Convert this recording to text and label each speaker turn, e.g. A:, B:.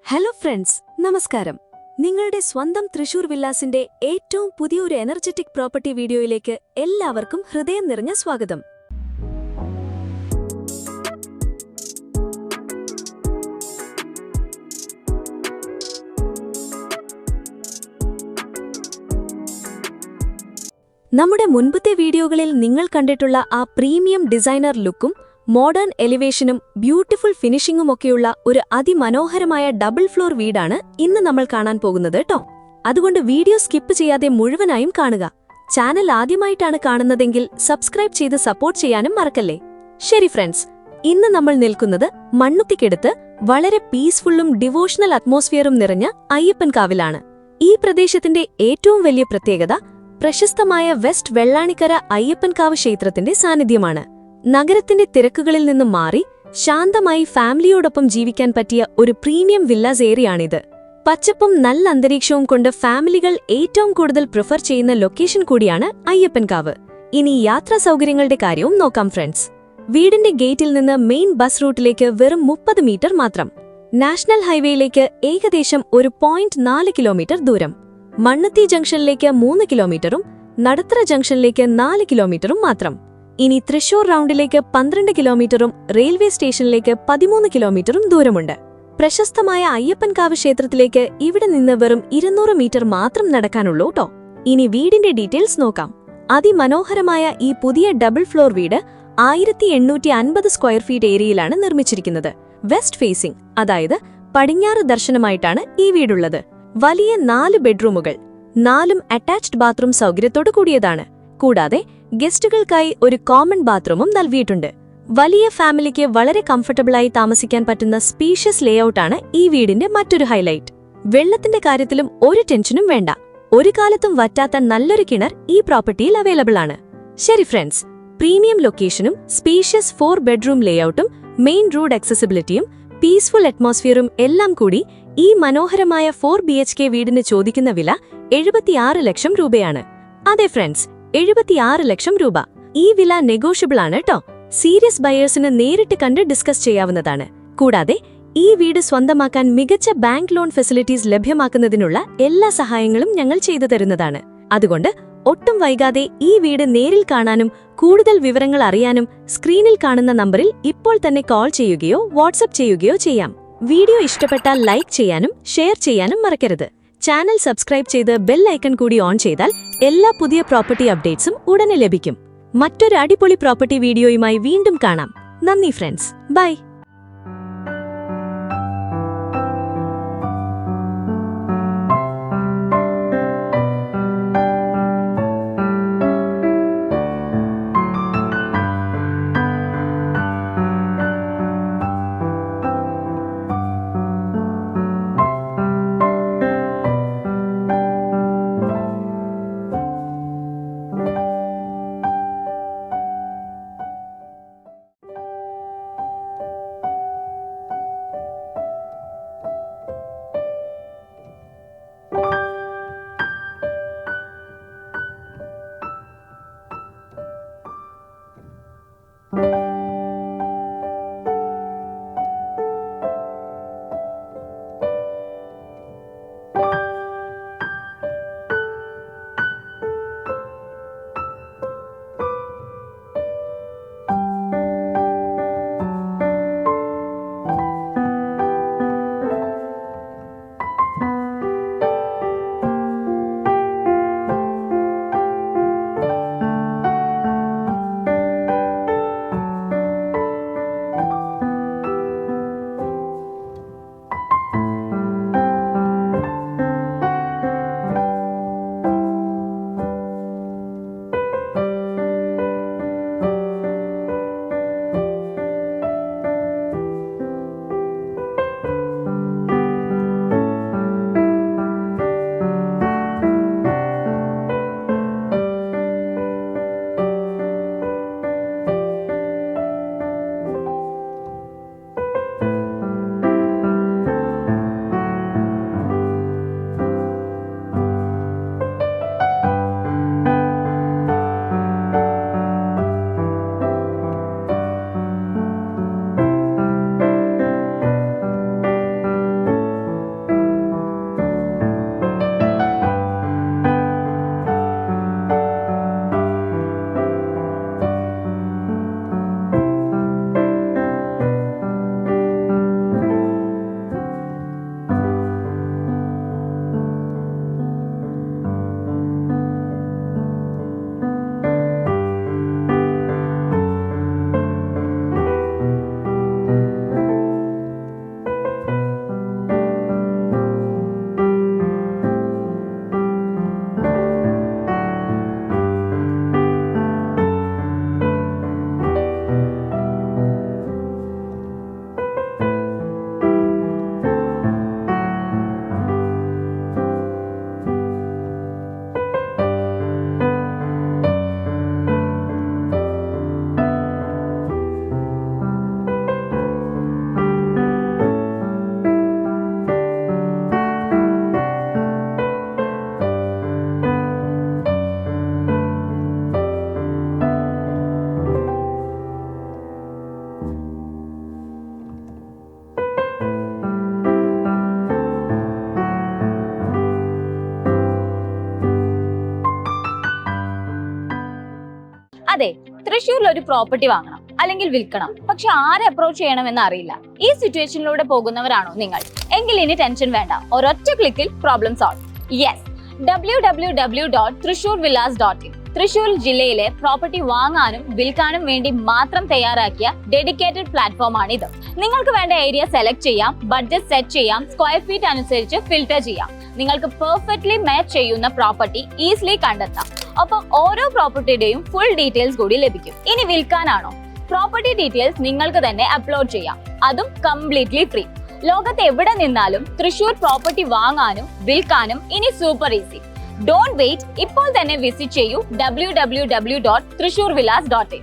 A: Hello friends, നമസ്കാരം. നിങ്ങളുടെ സ്വന്തം തൃശൂർ വില്ലാസിന്റെ ഏറ്റവും പുതിയൊരു എനർജറ്റിക് പ്രോപ്പർട്ടി വീഡിയോയിലേക്ക് എല്ലാവർക്കും ഹൃദയം നിറഞ്ഞ സ്വാഗതം. നമ്മുടെ മുൻപത്തെ വീഡിയോകളിൽ നിങ്ങൾ കണ്ടിട്ടുള്ള ആ പ്രീമിയം ഡിസൈനർ ലുക്കും മോഡേൺ എലിവേഷനും ബ്യൂട്ടിഫുൾ ഫിനിഷിംഗുമൊക്കെയുള്ള ഒരു അതിമനോഹരമായ ഡബിൾ ഫ്ലോർ വീടാണ് ഇന്ന് നമ്മൾ കാണാൻ പോകുന്നത് കേട്ടോ. അതുകൊണ്ട് വീഡിയോ സ്കിപ്പ് ചെയ്യാതെ മുഴുവനായും കാണുക. ചാനൽ ആദ്യമായിട്ടാണ് കാണുന്നതെങ്കിൽ സബ്സ്ക്രൈബ് ചെയ്ത് സപ്പോർട്ട് ചെയ്യാനും മറക്കല്ലേ. ശരി ഫ്രണ്ട്സ്, ഇന്ന് നമ്മൾ നിൽക്കുന്നത് മണ്ണുത്തിക്കടുത്ത് വളരെ പീസ്ഫുള്ളും ഡിവോഷണൽ അറ്റ്മോസ്ഫിയറും നിറഞ്ഞ അയ്യപ്പൻകാവിലാണ്. ഈ പ്രദേശത്തിന്റെ ഏറ്റവും വലിയ പ്രത്യേകത പ്രശസ്തമായ വെസ്റ്റ് വെള്ളാണിക്കര അയ്യപ്പൻകാവ് ക്ഷേത്രത്തിന്റെ സാന്നിധ്യമാണ്. നഗരത്തിന്റെ തിരക്കുകളിൽ നിന്നും മാറി ശാന്തമായി ഫാമിലിയോടൊപ്പം ജീവിക്കാൻ പറ്റിയ ഒരു പ്രീമിയം വില്ലാസ് ഏരിയയാണിത്. പച്ചപ്പും നല്ല അന്തരീക്ഷവും കൊണ്ട് ഫാമിലികൾ ഏറ്റവും കൂടുതൽ പ്രിഫർ ചെയ്യുന്ന ലൊക്കേഷൻ കൂടിയാണ് അയ്യപ്പൻകാവ്. ഇനി യാത്രാ സൗകര്യങ്ങളുടെ കാര്യവും നോക്കാം ഫ്രണ്ട്സ്. വീടിന്റെ ഗേറ്റിൽ നിന്ന് മെയിൻ ബസ് റൂട്ടിലേക്ക് വെറും 30 മീറ്റർ മാത്രം. നാഷണൽ ഹൈവേയിലേക്ക് ഏകദേശം 1.4 കിലോമീറ്റർ ദൂരം. മണ്ണുത്തി ജംഗ്ഷനിലേക്ക് 3 കിലോമീറ്ററും നടത്തറ ജംഗ്ഷനിലേക്ക് 4 കിലോമീറ്ററും മാത്രം. ഇനി തൃശൂർ റൗണ്ടിലേക്ക് 12 കിലോമീറ്ററും റെയിൽവേ സ്റ്റേഷനിലേക്ക് 13 കിലോമീറ്ററും ദൂരമുണ്ട്. പ്രശസ്തമായ അയ്യപ്പൻകാവ് ക്ഷേത്രത്തിലേക്ക് ഇവിടെ നിന്ന് വെറും 200 മീറ്റർ മാത്രം നടക്കാനുള്ളൂ കേട്ടോ. ഇനി വീടിന്റെ ഡീറ്റെയിൽസ് നോക്കാം. അതിമനോഹരമായ ഈ പുതിയ ഡബിൾ ഫ്ലോർ വീട് 1850 സ്ക്വയർ ഫീറ്റ് ഏരിയയിലാണ് നിർമ്മിച്ചിരിക്കുന്നത്. വെസ്റ്റ് ഫേസിംഗ്, അതായത് പടിഞ്ഞാറ് ദർശനമായിട്ടാണ് ഈ വീടുള്ളത്. വലിയ 4 ബെഡ്റൂമുകൾ, 4 അറ്റാച്ച്ഡ് ബാത്റൂം സൗകര്യത്തോടു കൂടിയതാണ്. കൂടാതെ ഗസ്റ്റുകൾക്കായി ഒരു കോമൺ ബാത്റൂമും നൽകിയിട്ടുണ്ട്. വലിയ ഫാമിലിക്ക് വളരെ കംഫർട്ടബിളായി താമസിക്കാൻ പറ്റുന്ന സ്പീഷ്യസ് ലേഔട്ടാണ് ഈ വീടിന്റെ മറ്റൊരു ഹൈലൈറ്റ്. വെള്ളത്തിന്റെ കാര്യത്തിലും ഒരു ടെൻഷനും വേണ്ട. ഒരു കാലത്തും വറ്റാത്ത നല്ലൊരു കിണർ ഈ പ്രോപ്പർട്ടിയിൽ അവൈലബിൾ ആണ്. ശരി ഫ്രണ്ട്സ്, പ്രീമിയം ലൊക്കേഷനും സ്പീഷ്യസ് 4 ബെഡ്റൂം ലേഔട്ടും മെയിൻ റോഡ് ആക്സസിബിലിറ്റിയും പീസ്ഫുൾ അറ്റ്മോസ്ഫിയറും എല്ലാം കൂടി ഈ മനോഹരമായ 4 BHK വീടിന് ചോദിക്കുന്ന വില 76 ലക്ഷം രൂപയാണ്. അതെ ഫ്രണ്ട്സ്, 76 ലക്ഷം രൂപ. ഈ വില നെഗോഷ്യബിൾ ആണ് കേട്ടോ. സീരിയസ് ബയേഴ്സിന് നേരിട്ട് കണ്ട് ഡിസ്കസ് ചെയ്യാവുന്നതാണ്. കൂടാതെ ഈ വീട് സ്വന്തമാക്കാൻ മികച്ച ബാങ്ക് ലോൺ ഫെസിലിറ്റീസ് ലഭ്യമാക്കുന്നതിനുള്ള എല്ലാ സഹായങ്ങളും ഞങ്ങൾ ചെയ്തു തരുന്നതാണ്. അതുകൊണ്ട് ഒട്ടും വൈകാതെ ഈ വീട് നേരിൽ കാണാനും കൂടുതൽ വിവരങ്ങൾ അറിയാനും സ്ക്രീനിൽ കാണുന്ന നമ്പറിൽ ഇപ്പോൾ തന്നെ കോൾ ചെയ്യുകയോ വാട്സ്ആപ്പ് ചെയ്യുകയോ ചെയ്യാം. വീഡിയോ ഇഷ്ടപ്പെട്ടാൽ ലൈക്ക് ചെയ്യാനും ഷെയർ ചെയ്യാനും മറക്കരുത്. ചാനൽ സബ്സ്ക്രൈബ് ചെയ്ത് ബെൽ ഐക്കൺ കൂടി ഓൺ ചെയ്താൽ എല്ലാ പുതിയ പ്രോപ്പർട്ടി അപ്ഡേറ്റ്സും ഉടനെ ലഭിക്കും. മറ്റൊരു അടിപൊളി പ്രോപ്പർട്ടി വീഡിയോയുമായി വീണ്ടും കാണാം. നന്ദി ഫ്രണ്ട്സ്, ബൈ.
B: തൃശ്ശൂരിൽ ഒരു പ്രോപ്പർട്ടി വാങ്ങണം അല്ലെങ്കിൽ വിൽക്കണം, പക്ഷെ ആരെ അപ്രോച്ച് ചെയ്യണമെന്ന് അറിയില്ല. ഈ സിറ്റുവേഷനിലൂടെ പോകുന്നവരാണോ നിങ്ങൾ? എങ്കിൽ ഇനി ടെൻഷൻ വേണ്ട, ഒരൊറ്റ ക്ലിക്കിൽ problem solve. Yes, www.thrissurvillas.in Thrissur ജില്ലയിലെ പ്രോപ്പർട്ടി വാങ്ങാനും വിൽക്കാനും വേണ്ടി മാത്രം തയ്യാറാക്കിയ ഡെഡിക്കേറ്റഡ് പ്ലാറ്റ്ഫോം ആണ് ഇത്. നിങ്ങൾക്ക് വേണ്ട ഏരിയ സെലക്ട് ചെയ്യാം, ബഡ്ജറ്റ് സെറ്റ് ചെയ്യാം, സ്ക്വയർ ഫീറ്റ് അനുസരിച്ച് ഫിൽട്ടർ ചെയ്യാം. നിങ്ങൾക്ക് പെർഫെക്റ്റ്ലി മാച്ച് ചെയ്യുന്ന പ്രോപ്പർട്ടി ഈസിലി കണ്ടെത്താം. ഒപ്പം ഓരോ പ്രോപ്പർട്ടിയുടെയും ഫുൾ ഡീറ്റെയിൽസ് കൂടി ലഭിക്കും. ഇനി വിൽക്കാനാണോ? പ്രോപ്പർട്ടി ഡീറ്റെയിൽസ് നിങ്ങൾക്ക് തന്നെ അപ്ലോഡ് ചെയ്യാം, അതും കംപ്ലീറ്റ്ലി ഫ്രീ. ലോകത്ത് എവിടെ നിന്നാലും തൃശ്ശൂർ പ്രോപ്പർട്ടി വാങ്ങാനും വിൽക്കാനും ഇനി സൂപ്പർ ഈസി. ഡോണ്ട് വെയിറ്റ്, ഇപ്പോൾ തന്നെ വിസിറ്റ് ചെയ്യൂ www.thrissurvillas.in.